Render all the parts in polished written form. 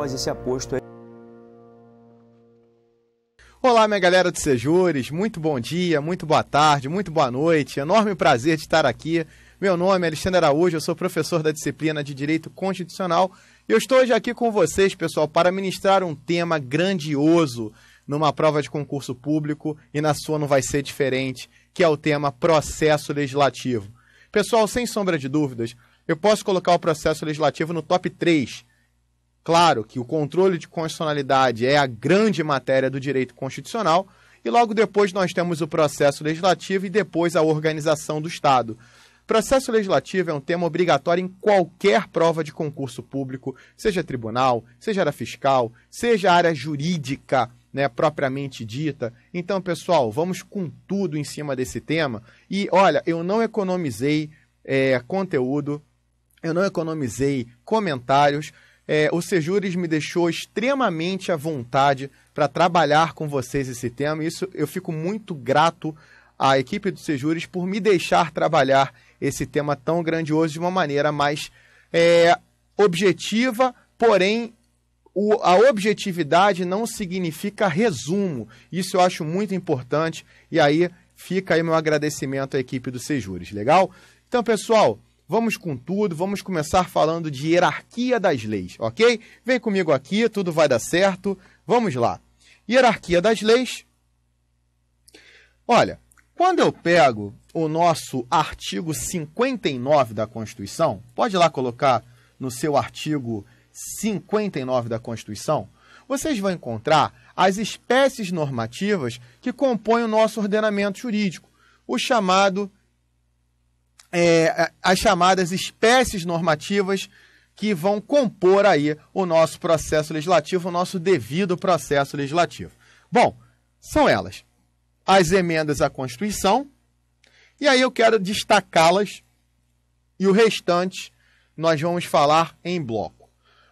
após esse aposto. Olá, minha galera do Sejures, muito bom dia, muito boa tarde, muito boa noite, enorme prazer de estar aqui. Meu nome é Alexandre Araújo, eu sou professor da disciplina de Direito Constitucional e eu estou hoje aqui com vocês, pessoal, para ministrar um tema grandioso numa prova de concurso público e na sua não vai ser diferente, que é o tema processo legislativo. Pessoal, sem sombra de dúvidas, eu posso colocar o processo legislativo no top 3. Claro que o controle de constitucionalidade é a grande matéria do direito constitucional e logo depois nós temos o processo legislativo e depois a organização do Estado. Processo legislativo é um tema obrigatório em qualquer prova de concurso público, seja tribunal, seja área fiscal, seja área jurídica, né, propriamente dita. Então, pessoal, vamos com tudo em cima desse tema. E, olha, eu não economizei conteúdo, eu não economizei comentários. O Sejures me deixou extremamente à vontade para trabalhar com vocês esse tema. Isso eu fico muito grato à equipe do Sejures por me deixar trabalhar esse tema tão grandioso de uma maneira mais objetiva, porém a objetividade não significa resumo. Isso eu acho muito importante e aí fica aí meu agradecimento à equipe do Sejures, legal? Então, pessoal, vamos com tudo, vamos começar falando de hierarquia das leis, ok? Vem comigo aqui, tudo vai dar certo. Vamos lá. Hierarquia das leis. Olha, quando eu pego o nosso artigo 59 da Constituição, pode ir lá colocar no seu artigo 59 da Constituição, vocês vão encontrar as espécies normativas que compõem o nosso ordenamento jurídico, as chamadas espécies normativas que vão compor aí o nosso processo legislativo, o nosso devido processo legislativo. Bom, são elas: as emendas à Constituição, e aí eu quero destacá-las e o restante nós vamos falar em bloco.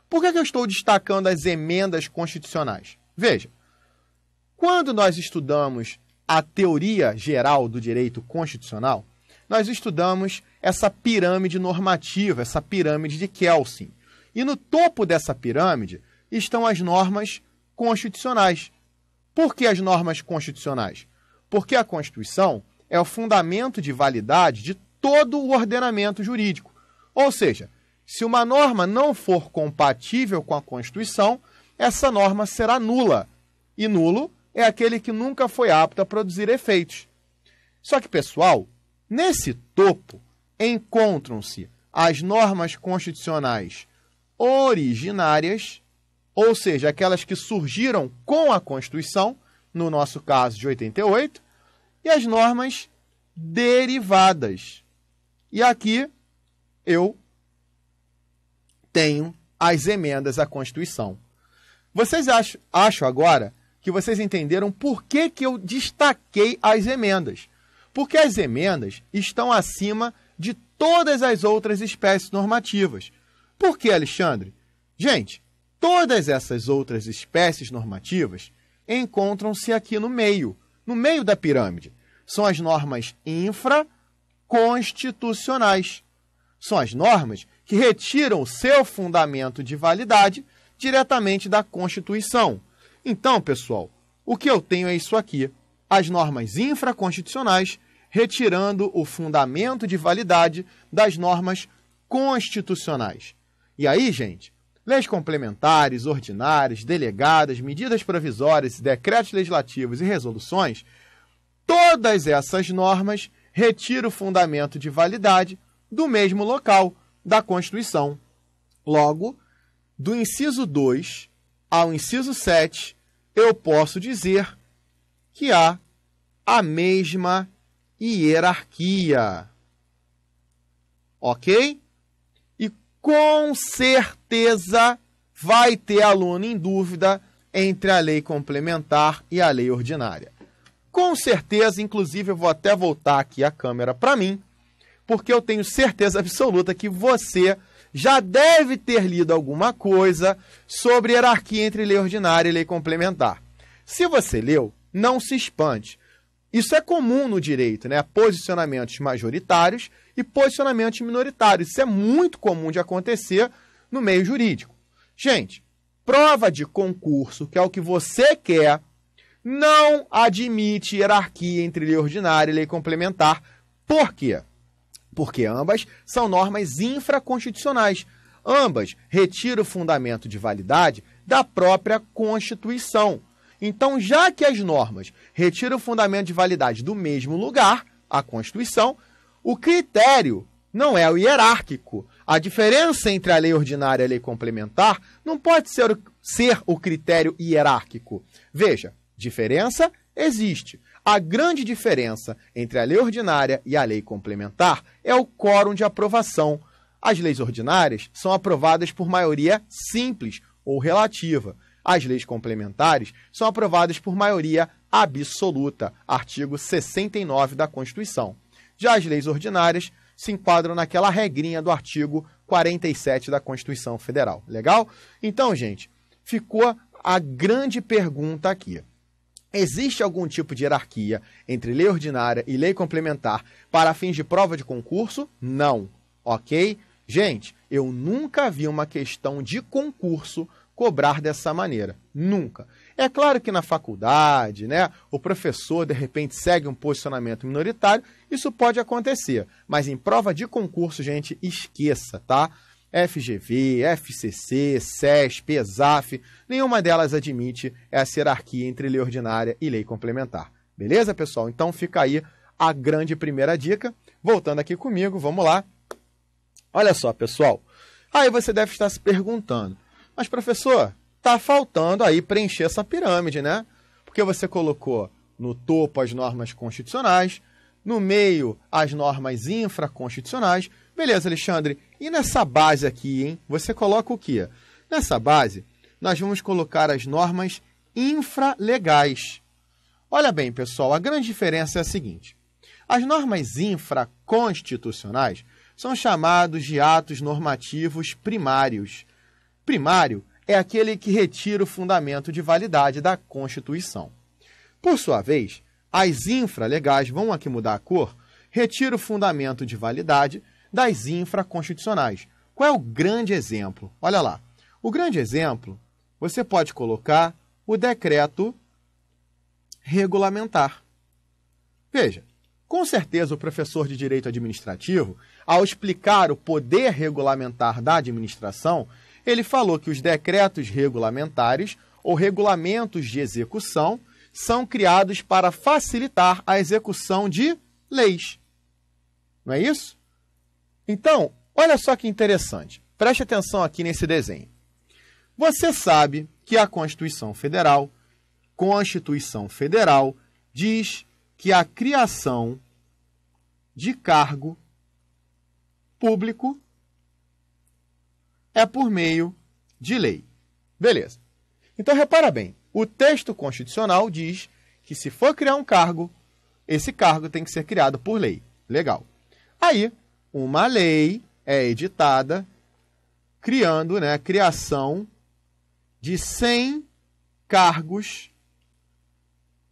Por que eu estou destacando as emendas constitucionais? Veja, quando nós estudamos a teoria geral do direito constitucional, nós estudamos essa pirâmide normativa, essa pirâmide de Kelsen. E no topo dessa pirâmide estão as normas constitucionais. Por que as normas constitucionais? Porque a Constituição é o fundamento de validade de todo o ordenamento jurídico. Ou seja, se uma norma não for compatível com a Constituição, essa norma será nula. E nulo é aquele que nunca foi apto a produzir efeitos. Só que, pessoal, nesse topo encontram-se as normas constitucionais originárias, ou seja, aquelas que surgiram com a Constituição, no nosso caso de 88, e as normas derivadas. E aqui eu tenho as emendas à Constituição. Vocês acham agora que vocês entenderam por que eu destaquei as emendas? Porque as emendas estão acima de todas as outras espécies normativas. Por que, Alexandre? Gente, todas essas outras espécies normativas encontram-se aqui no meio da pirâmide. São as normas infraconstitucionais. São as normas que retiram o seu fundamento de validade diretamente da Constituição. Então, pessoal, o que eu tenho é isso aqui: as normas infraconstitucionais retirando o fundamento de validade das normas constitucionais. E aí, gente, leis complementares, ordinárias, delegadas, medidas provisórias, decretos legislativos e resoluções, todas essas normas retiram o fundamento de validade do mesmo local da Constituição. Logo, do inciso 2 ao inciso 7, eu posso dizer que há a mesma hierarquia. Ok? E com certeza vai ter aluno em dúvida entre a lei complementar e a lei ordinária. Com certeza, inclusive, eu vou até voltar aqui a câmera para mim, porque eu tenho certeza absoluta que você já deve ter lido alguma coisa sobre hierarquia entre lei ordinária e lei complementar. Se você leu, não se espante. Isso é comum no direito, né? Posicionamentos majoritários e posicionamentos minoritários. Isso é muito comum de acontecer no meio jurídico. Gente, prova de concurso, que é o que você quer, não admite hierarquia entre lei ordinária e lei complementar. Por quê? Porque ambas são normas infraconstitucionais. Ambas retiram o fundamento de validade da própria Constituição. Então, já que as normas retiram o fundamento de validade do mesmo lugar, a Constituição, o critério não é o hierárquico. A diferença entre a lei ordinária e a lei complementar não pode ser o critério hierárquico. Veja, diferença existe. A grande diferença entre a lei ordinária e a lei complementar é o quórum de aprovação. As leis ordinárias são aprovadas por maioria simples ou relativa. As leis complementares são aprovadas por maioria absoluta, artigo 69 da Constituição. Já as leis ordinárias se enquadram naquela regrinha do artigo 47 da Constituição Federal. Legal? Então, gente, ficou a grande pergunta aqui. Existe algum tipo de hierarquia entre lei ordinária e lei complementar para fins de prova de concurso? Não. Ok? Gente, eu nunca vi uma questão de concurso cobrar dessa maneira. Nunca. É claro que na faculdade, né, o professor, de repente, segue um posicionamento minoritário, isso pode acontecer. Mas em prova de concurso, gente, esqueça, tá? FGV, FCC, CESP, ESAF, nenhuma delas admite essa hierarquia entre lei ordinária e lei complementar. Beleza, pessoal? Então fica aí a grande primeira dica. Voltando aqui comigo, vamos lá. Olha só, pessoal. Aí você deve estar se perguntando, mas professor, tá faltando aí preencher essa pirâmide, né? Porque você colocou no topo as normas constitucionais, no meio as normas infraconstitucionais. Beleza, Alexandre, e nessa base aqui, hein? Você coloca o quê? Nessa base, nós vamos colocar as normas infralegais. Olha bem, pessoal, a grande diferença é a seguinte. As normas infraconstitucionais são chamados de atos normativos primários. Primário é aquele que retira o fundamento de validade da Constituição. Por sua vez, as infralegais, vamos aqui mudar a cor, retiram o fundamento de validade das infraconstitucionais. Qual é o grande exemplo? Olha lá. O grande exemplo, você pode colocar o decreto regulamentar. Veja, com certeza o professor de Direito Administrativo, ao explicar o poder regulamentar da administração, ele falou que os decretos regulamentares ou regulamentos de execução são criados para facilitar a execução de leis. Não é isso? Então, olha só que interessante. Preste atenção aqui nesse desenho. Você sabe que a Constituição Federal diz que a criação de cargo público é por meio de lei. Beleza. Então, repara bem. O texto constitucional diz que se for criar um cargo, esse cargo tem que ser criado por lei. Legal. Aí, uma lei é editada criando, né, a criação de 100 cargos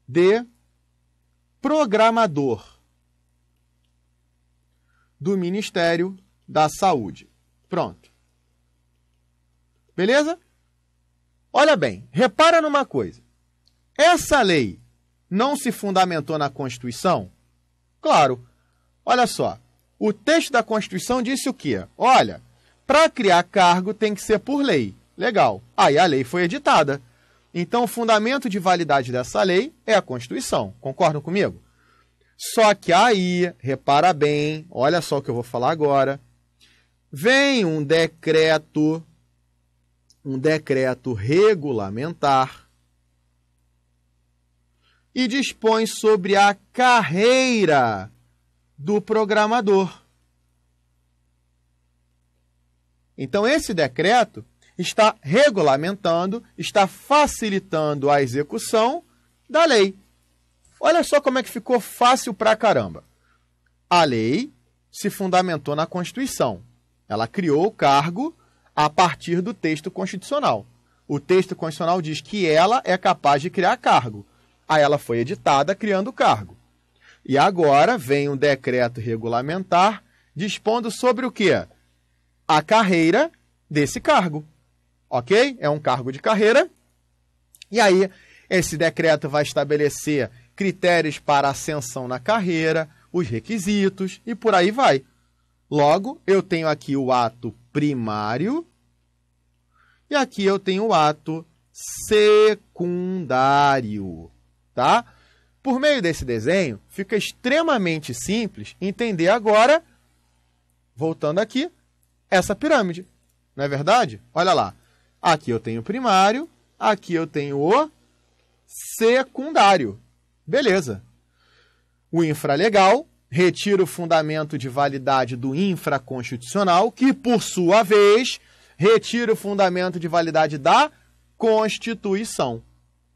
de programador do Ministério da Saúde. Pronto. Beleza? Olha bem, repara numa coisa. Essa lei não se fundamentou na Constituição? Claro. Olha só. O texto da Constituição disse o quê? Olha, para criar cargo tem que ser por lei. Legal. Aí a lei foi editada. Então, o fundamento de validade dessa lei é a Constituição. Concordam comigo? Só que aí, repara bem, olha só o que eu vou falar agora. Vem um decreto regulamentar e dispõe sobre a carreira do programador. Então, esse decreto está regulamentando, está facilitando a execução da lei. Olha só como é que ficou fácil pra caramba. A lei se fundamentou na Constituição. Ela criou o cargo a partir do texto constitucional. O texto constitucional diz que ela é capaz de criar cargo. Aí ela foi editada criando o cargo. E agora vem um decreto regulamentar dispondo sobre o quê? A carreira desse cargo. ok? É um cargo de carreira. E aí, esse decreto vai estabelecer critérios para ascensão na carreira, os requisitos e por aí vai. Logo, eu tenho aqui o ato primário e aqui eu tenho o ato secundário, tá? Por meio desse desenho, fica extremamente simples entender agora, voltando aqui, essa pirâmide. Não é verdade? Olha lá. Aqui eu tenho o primário, aqui eu tenho o secundário. Beleza. O infralegal retira o fundamento de validade do infraconstitucional, que, por sua vez, retira o fundamento de validade da Constituição.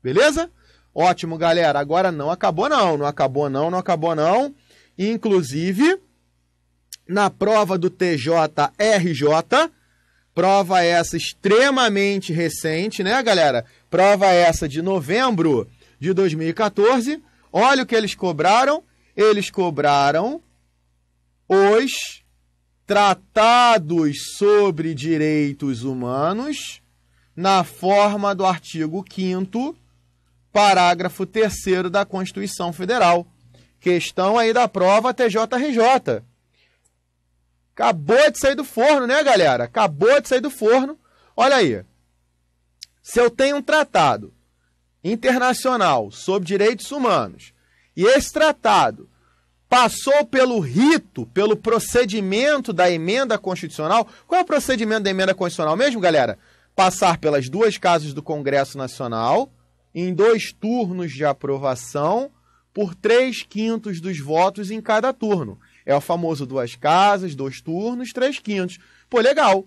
Beleza? Ótimo, galera. Agora não acabou não. Não acabou não, não acabou não. Inclusive, na prova do TJRJ, prova essa extremamente recente, né, galera? Prova essa de novembro de 2014. Olha o que eles cobraram. Eles cobraram os tratados sobre direitos humanos na forma do artigo 5º, parágrafo 3º da Constituição Federal. Questão aí da prova TJRJ. Acabou de sair do forno, né, galera? Acabou de sair do forno. Olha aí. Se eu tenho um tratado internacional sobre direitos humanos e esse tratado passou pelo rito, pelo procedimento da emenda constitucional. Qual é o procedimento da emenda constitucional mesmo, galera? Passar pelas duas casas do Congresso Nacional, em 2 turnos de aprovação, por 3/5 dos votos em cada turno. É o famoso 2 casas, 2 turnos, 3/5. Pô, legal.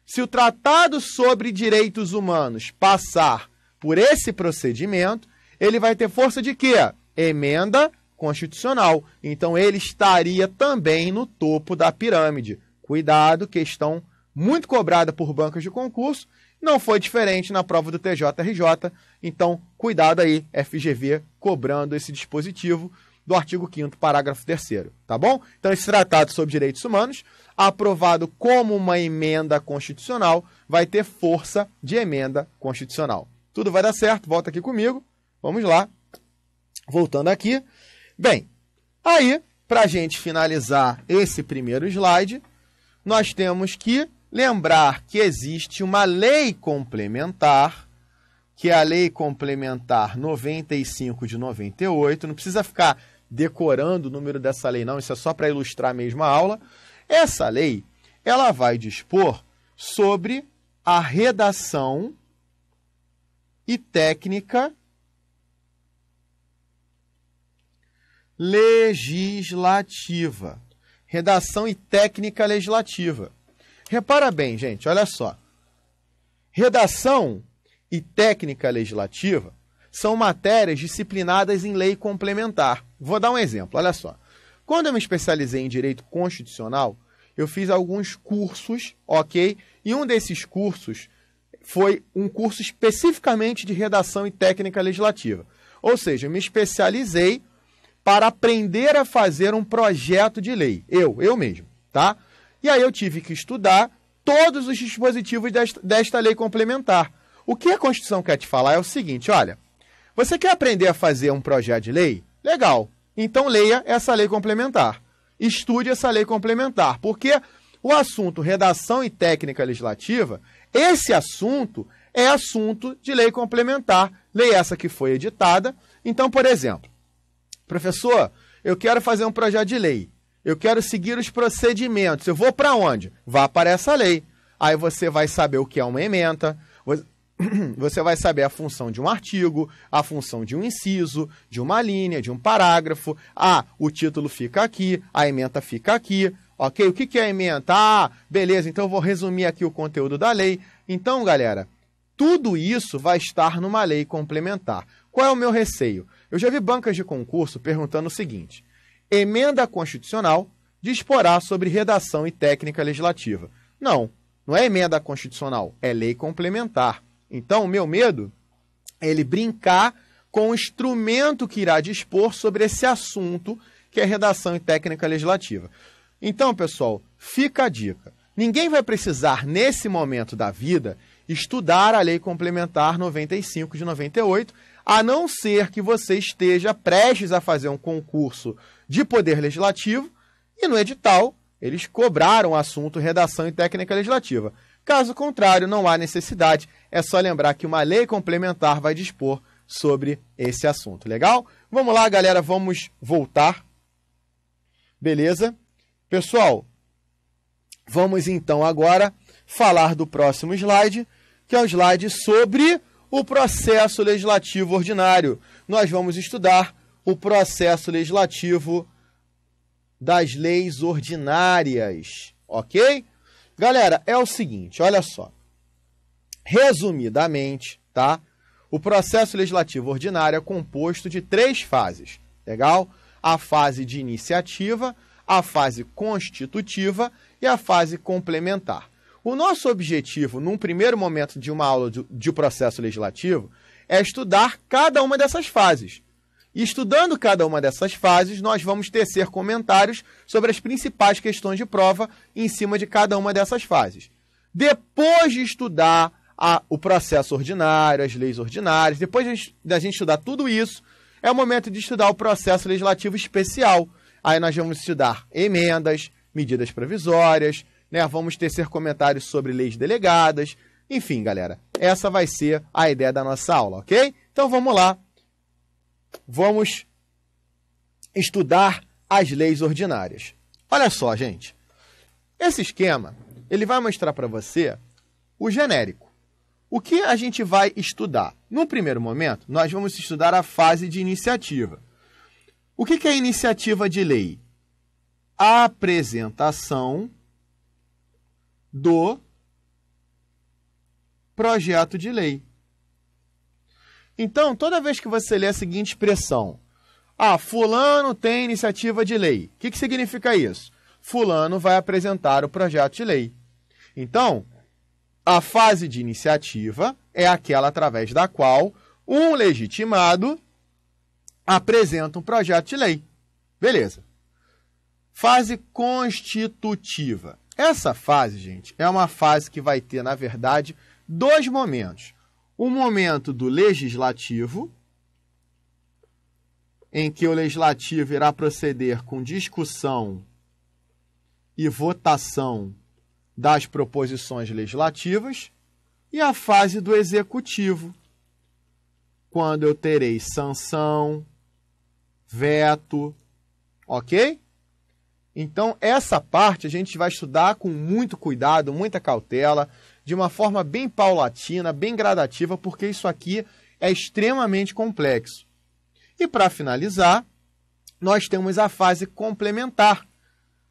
Se o Tratado sobre Direitos Humanos passar por esse procedimento, ele vai ter força de quê? Emenda constitucional. Então, ele estaria também no topo da pirâmide. Cuidado, questão muito cobrada por bancas de concurso. Não foi diferente na prova do TJRJ. Então, cuidado aí, FGV, cobrando esse dispositivo do artigo 5º, parágrafo 3º. Tá bom? Então, esse Tratado sobre Direitos Humanos, aprovado como uma emenda constitucional, vai ter força de emenda constitucional. Tudo vai dar certo. Volta aqui comigo. Vamos lá. Voltando aqui. Bem, aí, para a gente finalizar esse primeiro slide, nós temos que lembrar que existe uma lei complementar, que é a Lei Complementar 95 de 98. Não precisa ficar decorando o número dessa lei, não. Isso é só para ilustrar mesmo a aula. Essa lei, ela vai dispor sobre a redação e técnica legislativa. Redação e técnica legislativa. Repara bem, gente, olha só. Redação e técnica legislativa são matérias disciplinadas em lei complementar. Vou dar um exemplo, olha só. Quando eu me especializei em direito constitucional, eu fiz alguns cursos, ok? E um desses cursos foi um curso especificamente de redação e técnica legislativa. Ou seja, eu me especializei para aprender a fazer um projeto de lei. Eu mesmo, tá? E aí eu tive que estudar todos os dispositivos desta lei complementar. O que a Constituição quer te falar é o seguinte, olha, você quer aprender a fazer um projeto de lei? Legal. Então leia essa lei complementar. Estude essa lei complementar, porque o assunto redação e técnica legislativa, esse assunto é assunto de lei complementar. Lei essa que foi editada. Então, por exemplo, professor, eu quero fazer um projeto de lei. Eu quero seguir os procedimentos. Eu vou para onde? Vá para essa lei. Aí você vai saber o que é uma ementa, você vai saber a função de um artigo, a função de um inciso, de uma linha, de um parágrafo. Ah, o título fica aqui, a ementa fica aqui. Ok? O que é a ementa? Ah, beleza, então eu vou resumir aqui o conteúdo da lei. Então, galera, tudo isso vai estar numa lei complementar. Qual é o meu receio? Eu já vi bancas de concurso perguntando o seguinte: emenda constitucional disporá sobre redação e técnica legislativa. Não, não é emenda constitucional, é lei complementar. Então, o meu medo é ele brincar com o instrumento que irá dispor sobre esse assunto, que é redação e técnica legislativa. Então, pessoal, fica a dica. Ninguém vai precisar, nesse momento da vida, estudar a Lei Complementar 95 de 98, a não ser que você esteja prestes a fazer um concurso de Poder Legislativo e no edital eles cobraram o assunto redação e técnica legislativa. Caso contrário, não há necessidade, é só lembrar que uma lei complementar vai dispor sobre esse assunto, legal? Vamos lá, galera, vamos voltar. Beleza? Pessoal, vamos então agora falar do próximo slide, que é o slide sobre o processo legislativo ordinário. Nós vamos estudar o processo legislativo das leis ordinárias, ok? Galera, é o seguinte, olha só. Resumidamente, tá? O processo legislativo ordinário é composto de 3 fases, legal? A fase de iniciativa, a fase constitutiva e a fase complementar. O nosso objetivo, num primeiro momento de uma aula de processo legislativo, é estudar cada uma dessas fases. E estudando cada uma dessas fases, nós vamos tecer comentários sobre as principais questões de prova em cima de cada uma dessas fases. Depois de estudar o processo ordinário, as leis ordinárias, depois da gente estudar tudo isso, é o momento de estudar o processo legislativo especial. Aí nós vamos estudar emendas, medidas provisórias, né? Vamos tecer comentários sobre leis delegadas. Enfim, galera, essa vai ser a ideia da nossa aula, ok? Então vamos lá. Vamos estudar as leis ordinárias. Olha só, gente. Esse esquema, ele vai mostrar para você o genérico. O que a gente vai estudar? No primeiro momento, nós vamos estudar a fase de iniciativa. O que é iniciativa de lei? A apresentação do projeto de lei. Então, toda vez que você lê a seguinte expressão, fulano tem iniciativa de lei. O que significa isso? Fulano vai apresentar o projeto de lei. Então, a fase de iniciativa é aquela através da qual um legitimado apresenta um projeto de lei. Beleza. Fase constitutiva. Essa fase, gente, é uma fase que vai ter, na verdade, 2 momentos. O momento do legislativo, em que o legislativo irá proceder com discussão e votação das proposições legislativas, e a fase do executivo, quando eu terei sanção, veto, ok? Então, essa parte a gente vai estudar com muito cuidado, muita cautela, de uma forma bem paulatina, bem gradativa, porque isso aqui é extremamente complexo. E para finalizar, nós temos a fase complementar,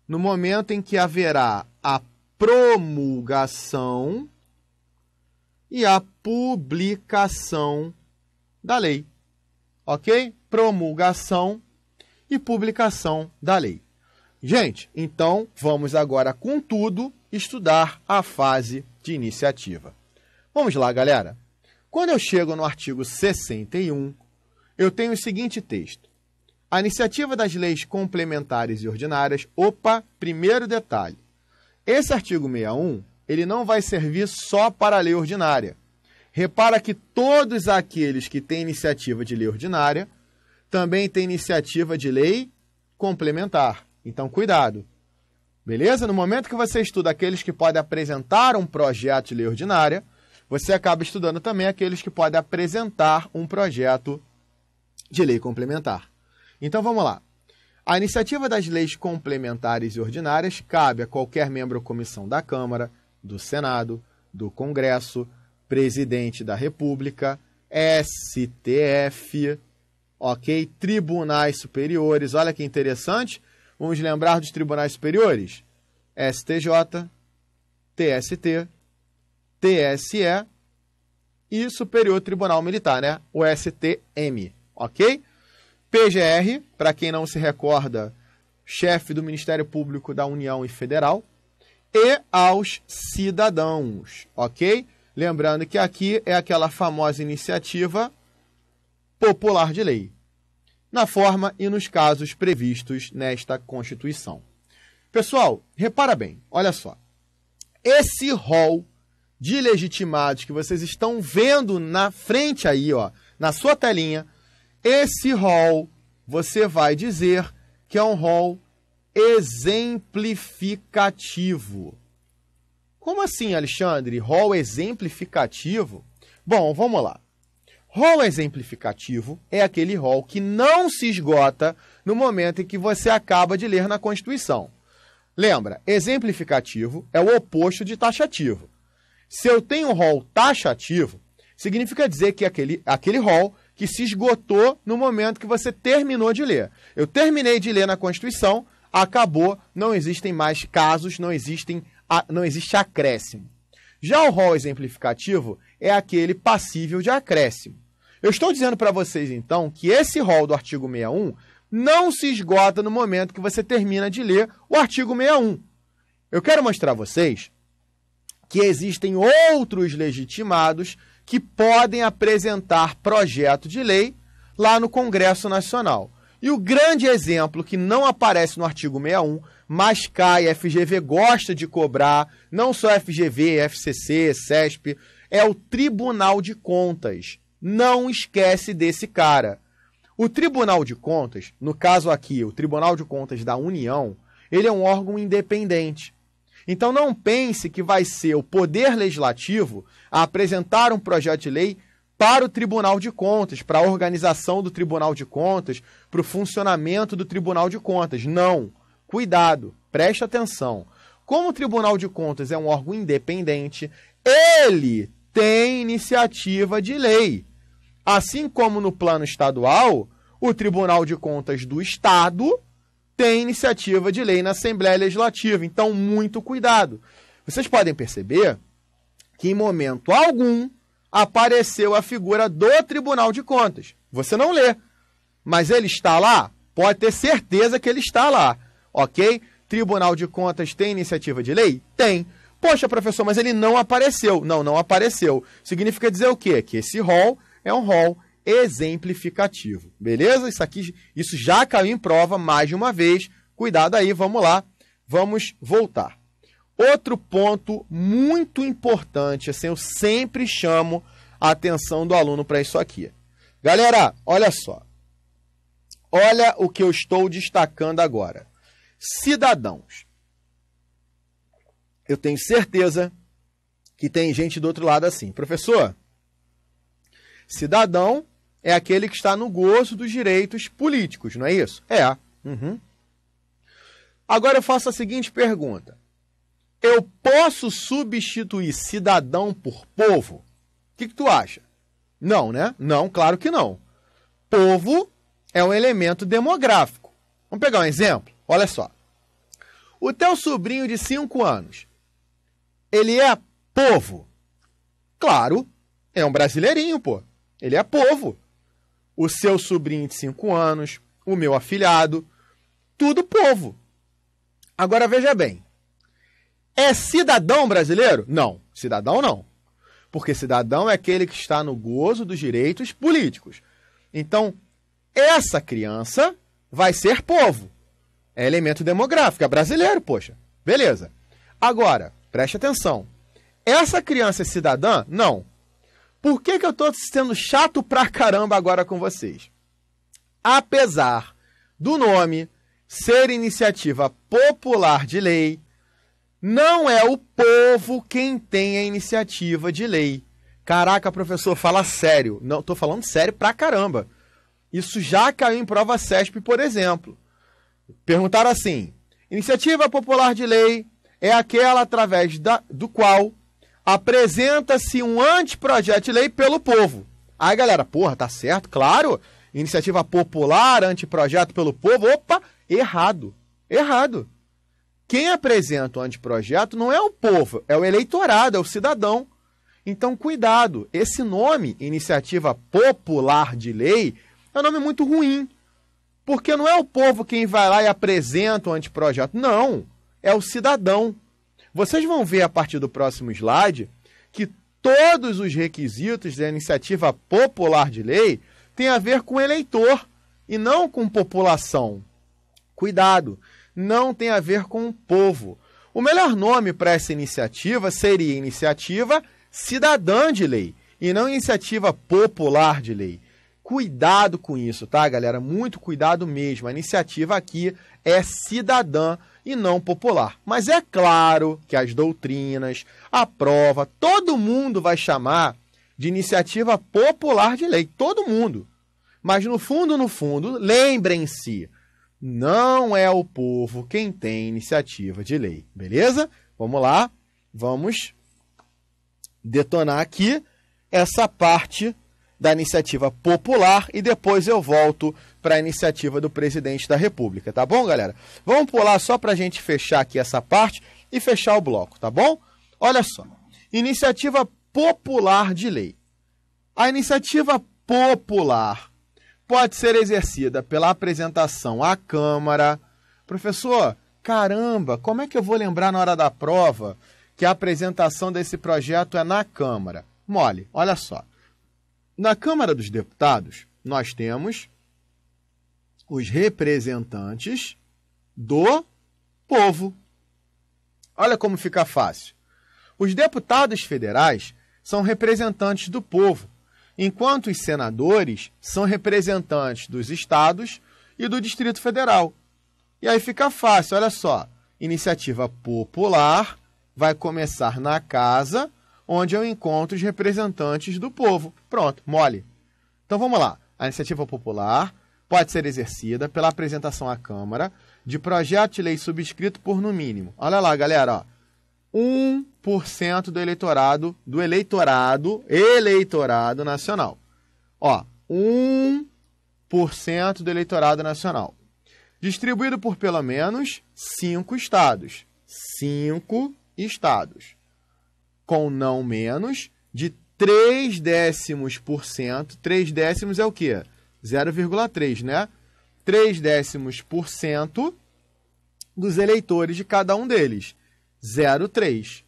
no momento em que haverá a promulgação e a publicação da lei. Ok? Promulgação e publicação da lei. Gente, então vamos agora, com tudo, estudar a fase de iniciativa. Vamos lá, galera. Quando eu chego no artigo 61, eu tenho o seguinte texto. A iniciativa das leis complementares e ordinárias. Opa, primeiro detalhe. Esse artigo 61, ele não vai servir só para a lei ordinária. Repara que todos aqueles que têm iniciativa de lei ordinária também têm iniciativa de lei complementar. Então, cuidado. Beleza? No momento que você estuda aqueles que podem apresentar um projeto de lei ordinária, você acaba estudando também aqueles que podem apresentar um projeto de lei complementar. Então, vamos lá. A iniciativa das leis complementares e ordinárias cabe a qualquer membro ou comissão da Câmara, do Senado, do Congresso, Presidente da República, STF, ok? Tribunais superiores. Olha que interessante. Vamos lembrar dos tribunais superiores? STJ, TST, TSE e Superior Tribunal Militar, né? O STM, ok? PGR, para quem não se recorda, chefe do Ministério Público da União e Federal, e aos cidadãos, ok? Lembrando que aqui é aquela famosa iniciativa popular de lei, na forma e nos casos previstos nesta Constituição. Pessoal, repara bem, olha só. Esse rol de legitimados que vocês estão vendo na frente aí, ó, na sua telinha, esse rol você vai dizer que é um rol exemplificativo. Como assim, Alexandre? Rol exemplificativo? Bom, vamos lá. Rol exemplificativo é aquele rol que não se esgota no momento em que você acaba de ler na Constituição. Lembra, exemplificativo é o oposto de taxativo. Se eu tenho um rol taxativo, significa dizer que aquele rol que se esgotou no momento que você terminou de ler. Eu terminei de ler na Constituição, acabou, não existem mais casos, não existe acréscimo. Já o rol exemplificativo é aquele passível de acréscimo. Eu estou dizendo para vocês, então, que esse rol do artigo 61 não se esgota no momento que você termina de ler o artigo 61. Eu quero mostrar a vocês que existem outros legitimados que podem apresentar projeto de lei lá no Congresso Nacional. E o grande exemplo que não aparece no artigo 61, mas cai, a FGV gosta de cobrar, não só FGV, FCC, CESP, é o Tribunal de Contas. Não esquece desse cara. O Tribunal de Contas, no caso aqui, o Tribunal de Contas da União, ele é um órgão independente. Então não pense que vai ser o Poder Legislativo a apresentar um projeto de lei para o Tribunal de Contas, para a organização do Tribunal de Contas, para o funcionamento do Tribunal de Contas. Não. Cuidado, preste atenção. Como o Tribunal de Contas é um órgão independente, ele tem iniciativa de lei. Assim como no plano estadual, o Tribunal de Contas do Estado tem iniciativa de lei na Assembleia Legislativa. Então, muito cuidado. Vocês podem perceber que em momento algum apareceu a figura do Tribunal de Contas. Você não lê, mas ele está lá? Pode ter certeza que ele está lá, ok? Tribunal de Contas tem iniciativa de lei? Tem. Poxa, professor, mas ele não apareceu. Não, não apareceu. Significa dizer o quê? Que esse rol é um rol exemplificativo. Beleza? Isso já caiu em prova mais de uma vez. Cuidado aí, vamos lá. Vamos voltar. Outro ponto muito importante, assim, eu sempre chamo a atenção do aluno para isso aqui. Galera, olha só. Olha o que eu estou destacando agora. Cidadãos. Eu tenho certeza que tem gente do outro lado assim. Professor, cidadão é aquele que está no gozo dos direitos políticos, não é isso? É. Uhum. Agora eu faço a seguinte pergunta. Eu posso substituir cidadão por povo? O que tu acha? Não, né? Não, claro que não. Povo é um elemento demográfico. Vamos pegar um exemplo? Olha só. O teu sobrinho de 5 anos, ele é povo? Claro, é um brasileirinho, pô. Ele é povo. O seu sobrinho de 5 anos, o meu afilhado, tudo povo. Agora veja bem. É cidadão brasileiro? Não, cidadão não. Porque cidadão é aquele que está no gozo dos direitos políticos. Então, essa criança vai ser povo. É elemento demográfico, é brasileiro, poxa. Beleza. Agora, preste atenção. Essa criança é cidadã? Não. Por que eu estou sendo chato pra caramba agora com vocês? Apesar do nome ser iniciativa popular de lei, não é o povo quem tem a iniciativa de lei. Caraca, professor, fala sério. Não, estou falando sério pra caramba. Isso já caiu em prova CESP, por exemplo. Perguntaram assim, iniciativa popular de lei é aquela através do qual apresenta-se um anteprojeto de lei pelo povo. Aí, galera, porra, tá certo? Claro, iniciativa popular, anteprojeto pelo povo. Opa, errado. Errado. Quem apresenta o anteprojeto não é o povo, é o eleitorado, é o cidadão. Então, cuidado, esse nome, iniciativa popular de lei, é um nome muito ruim. Porque não é o povo quem vai lá e apresenta o anteprojeto. Não, é o cidadão. Vocês vão ver a partir do próximo slide que todos os requisitos da iniciativa popular de lei têm a ver com eleitor e não com população. Cuidado, não tem a ver com o povo. O melhor nome para essa iniciativa seria Iniciativa Cidadã de Lei, e não Iniciativa Popular de Lei. Cuidado com isso, tá, galera? Muito cuidado mesmo. A iniciativa aqui é cidadã e não popular. Mas é claro que as doutrinas, a prova, todo mundo vai chamar de Iniciativa Popular de Lei. Todo mundo. Mas no fundo, lembrem-se, não é o povo quem tem iniciativa de lei. Beleza? Vamos lá. Vamos detonar aqui essa parte da iniciativa popular e depois eu volto para a iniciativa do presidente da República, tá bom, galera? Vamos pular só para a gente fechar aqui essa parte e fechar o bloco, tá bom? Olha só, iniciativa popular de lei. A iniciativa popular pode ser exercida pela apresentação à Câmara. Professor, caramba, como é que eu vou lembrar na hora da prova que a apresentação desse projeto é na Câmara? Mole, olha só. Na Câmara dos Deputados, nós temos os representantes do povo. Olha como fica fácil. Os deputados federais são representantes do povo, enquanto os senadores são representantes dos estados e do Distrito Federal. E aí fica fácil, olha só. Iniciativa popular vai começar na casa onde eu encontro os representantes do povo. Pronto, mole. Então vamos lá. A iniciativa popular pode ser exercida pela apresentação à Câmara de projeto de lei subscrito por, no mínimo, olha lá, galera, ó, 1% do eleitorado nacional. Ó, 1% do eleitorado nacional. Distribuído por pelo menos 5 estados. 5 estados. Com não menos de 0,3%. 3 décimos é o quê? 0,3, né? 3 décimos% dos eleitores de cada um deles. 0,3.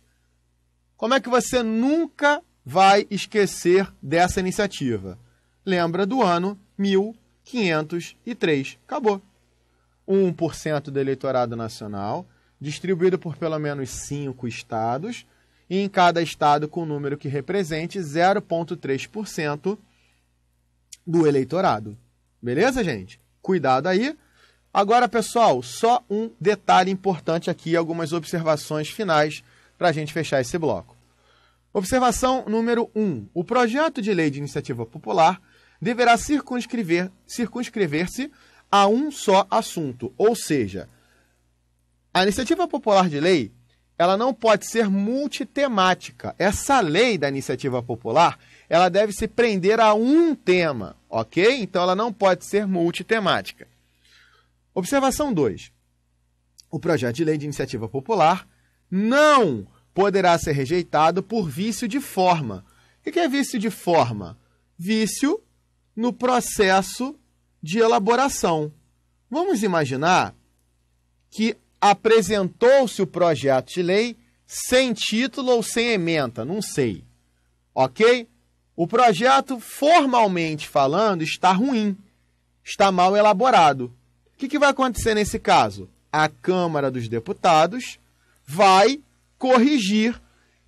Como é que você nunca vai esquecer dessa iniciativa? Lembra do ano 1503. Acabou. 1% do eleitorado nacional, distribuído por pelo menos 5 estados, e em cada estado com um número que represente 0,3% do eleitorado. Beleza, gente? Cuidado aí. Agora, pessoal, só um detalhe importante aqui, algumas observações finais para a gente fechar esse bloco. Observação número 1. O projeto de lei de iniciativa popular deverá circunscrever-se a um só assunto, ou seja, a iniciativa popular de lei ela não pode ser multitemática. Essa lei da iniciativa popular, ela deve se prender a um tema, ok? Então, ela não pode ser multitemática. Observação 2. O projeto de lei de iniciativa popular não poderá ser rejeitado por vício de forma. O que é vício de forma? Vício no processo de elaboração. Vamos imaginar que apresentou-se o projeto de lei sem título ou sem ementa, não sei. Ok? O projeto, formalmente falando, está ruim, está mal elaborado. O que vai acontecer nesse caso? A Câmara dos Deputados vai corrigir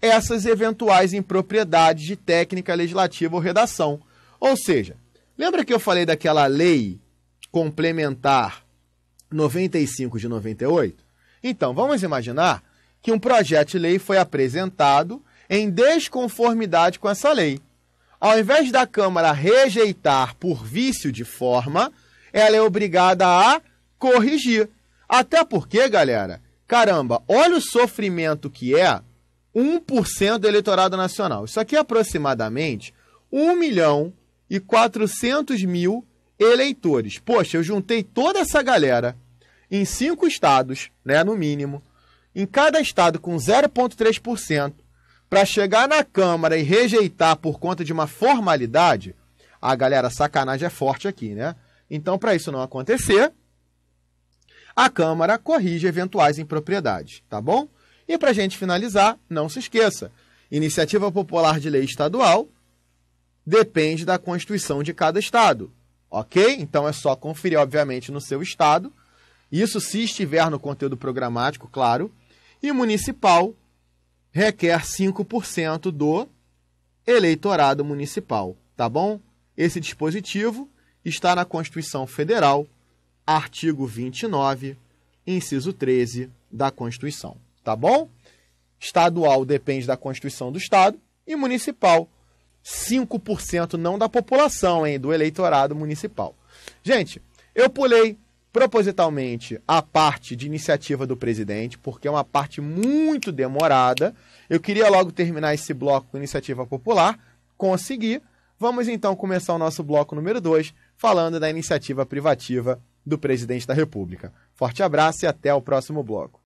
essas eventuais impropriedades de técnica legislativa ou redação. Ou seja, lembra que eu falei daquela lei complementar 95 de 98? Então, vamos imaginar que um projeto de lei foi apresentado em desconformidade com essa lei. Ao invés da Câmara rejeitar por vício de forma, ela é obrigada a corrigir. Até porque, galera, caramba, olha o sofrimento que é 1% do eleitorado nacional. Isso aqui é aproximadamente 1.400.000 eleitores. Poxa, eu juntei toda essa galera em 5 estados, né, no mínimo, em cada estado com 0,3%, para chegar na Câmara e rejeitar por conta de uma formalidade. A galera, sacanagem é forte aqui, né? Então, para isso não acontecer, a Câmara corrige eventuais impropriedades, tá bom? E para a gente finalizar, não se esqueça, iniciativa popular de lei estadual depende da Constituição de cada estado, ok? Então é só conferir, obviamente, no seu estado, isso se estiver no conteúdo programático, claro, E municipal requer 5% do eleitorado municipal, tá bom? Esse dispositivo está na Constituição Federal, artigo 29, inciso 13 da Constituição, tá bom? Estadual depende da Constituição do Estado e municipal, 5% não da população, hein, do eleitorado municipal. Gente, eu pulei propositalmente a parte de iniciativa do presidente, porque é uma parte muito demorada. Eu queria logo terminar esse bloco com iniciativa popular, consegui. Vamos então começar o nosso bloco número 2, falando da iniciativa privativa do presidente da República. Forte abraço e até o próximo bloco.